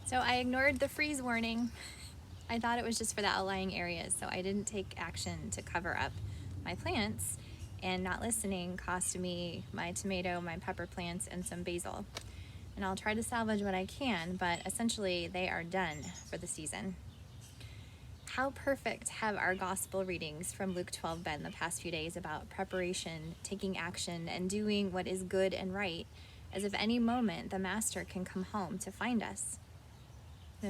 So I ignored the freeze warning. I thought it was just for the outlying areas, so I didn't take action to cover up my plants, and not listening cost me my tomato, my pepper plants, and some basil. And I'll try to salvage what I can, but essentially they are done for the season. How perfect have our gospel readings from Luke 12 been the past few days about preparation, taking action, and doing what is good and right, as if any moment the Master can come home to find us.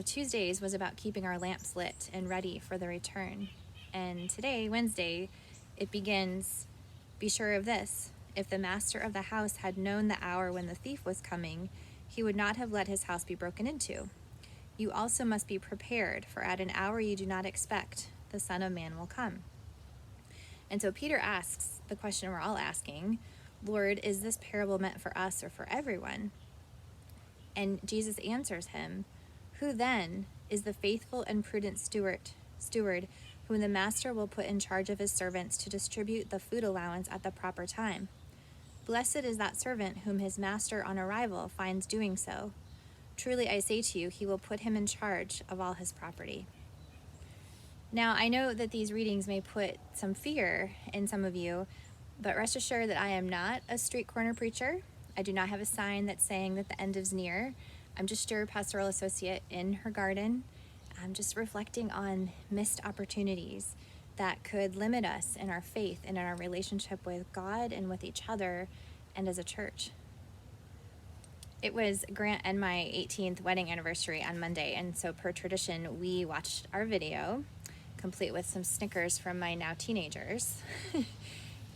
Tuesdays was about keeping our lamps lit and ready for the return. And today, Wednesday, it begins, be sure of this, if the master of the house had known the hour when the thief was coming, he would not have let his house be broken into. You also must be prepared, for at an hour you do not expect, the Son of Man will come. And so Peter asks the question we're all asking, Lord, is this parable meant for us or for everyone? And Jesus answers him, who then is the faithful and prudent steward whom the master will put in charge of his servants to distribute the food allowance at the proper time? Blessed is that servant whom his master on arrival finds doing so. Truly I say to you, he will put him in charge of all his property. Now, I know that these readings may put some fear in some of you, but rest assured that I am not a street corner preacher. I do not have a sign that's saying that the end is near. I'm just your pastoral associate in her garden. I'm just reflecting on missed opportunities that could limit us in our faith and in our relationship with God and with each other and as a church. It was Grant and my 18th wedding anniversary on Monday, and so per tradition, we watched our video, complete with some Snickers from my now teenagers.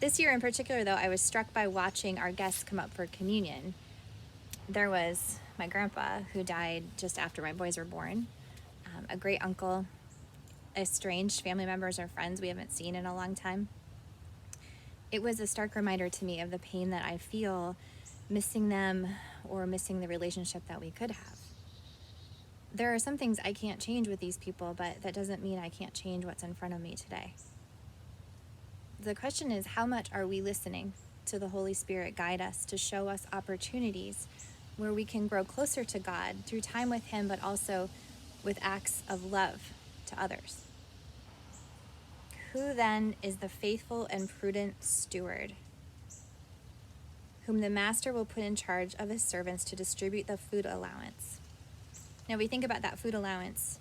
This year in particular, though, I was struck by watching our guests come up for communion. There was my grandpa, who died just after my boys were born, a great uncle, estranged family members or friends we haven't seen in a long time. It was a stark reminder to me of the pain that I feel missing them or missing the relationship that we could have. There are some things I can't change with these people, but that doesn't mean I can't change what's in front of me today. The question is, how much are we listening to the Holy Spirit guide us to show us opportunities where we can grow closer to God through time with Him, but also with acts of love to others? Who then is the faithful and prudent steward, whom the master will put in charge of his servants to distribute the food allowance? Now, we think about that food allowance.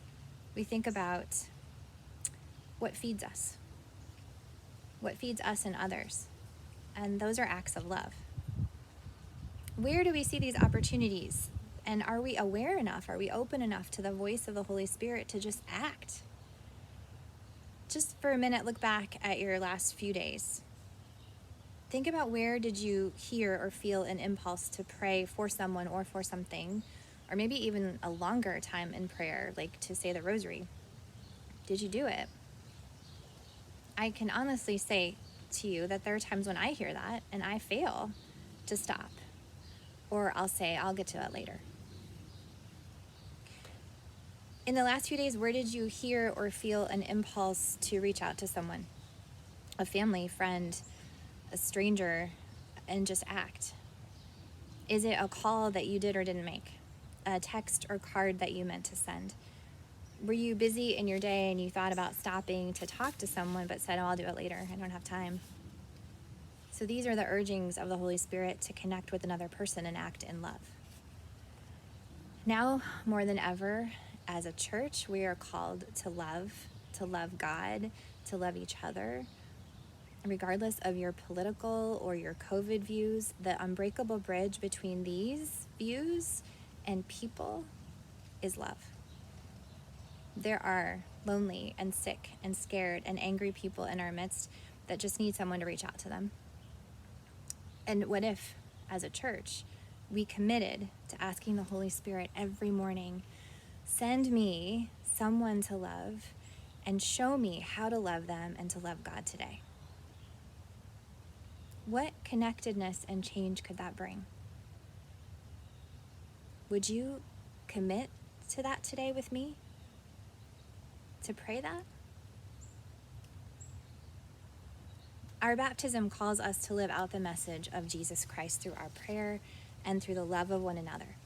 We think about what feeds us and others. And those are acts of love. Where do we see these opportunities? And are we aware enough? Are we open enough to the voice of the Holy Spirit to just act? Just for a minute, look back at your last few days. Think about, where did you hear or feel an impulse to pray for someone or for something, or maybe even a longer time in prayer, like to say the rosary. Did you do it? I can honestly say to you that there are times when I hear that and I fail to stop, or I'll say, I'll get to that later. In the last few days, where did you hear or feel an impulse to reach out to someone, a family, friend, a stranger, and just act? Is it a call that you did or didn't make? A text or card that you meant to send? Were you busy in your day and you thought about stopping to talk to someone but said, oh, I'll do it later, I don't have time? So these are the urgings of the Holy Spirit to connect with another person and act in love. Now, more than ever, as a church, we are called to love God, to love each other. Regardless of your political or your COVID views, the unbreakable bridge between these views and people is love. There are lonely and sick and scared and angry people in our midst that just need someone to reach out to them. And what if, as a church, we committed to asking the Holy Spirit every morning, send me someone to love and show me how to love them and to love God today? What connectedness and change could that bring? Would you commit to that today with me? To pray that? Our baptism calls us to live out the message of Jesus Christ through our prayer and through the love of one another.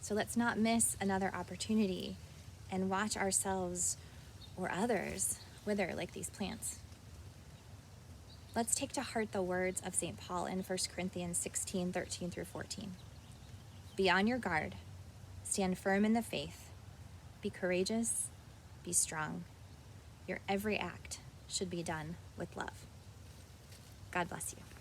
So let's not miss another opportunity and watch ourselves or others wither like these plants. Let's take to heart the words of St. Paul in 1 Corinthians 16, 13 through 14. Be on your guard, stand firm in the faith, be courageous, be strong. Your every act should be done with love. God bless you.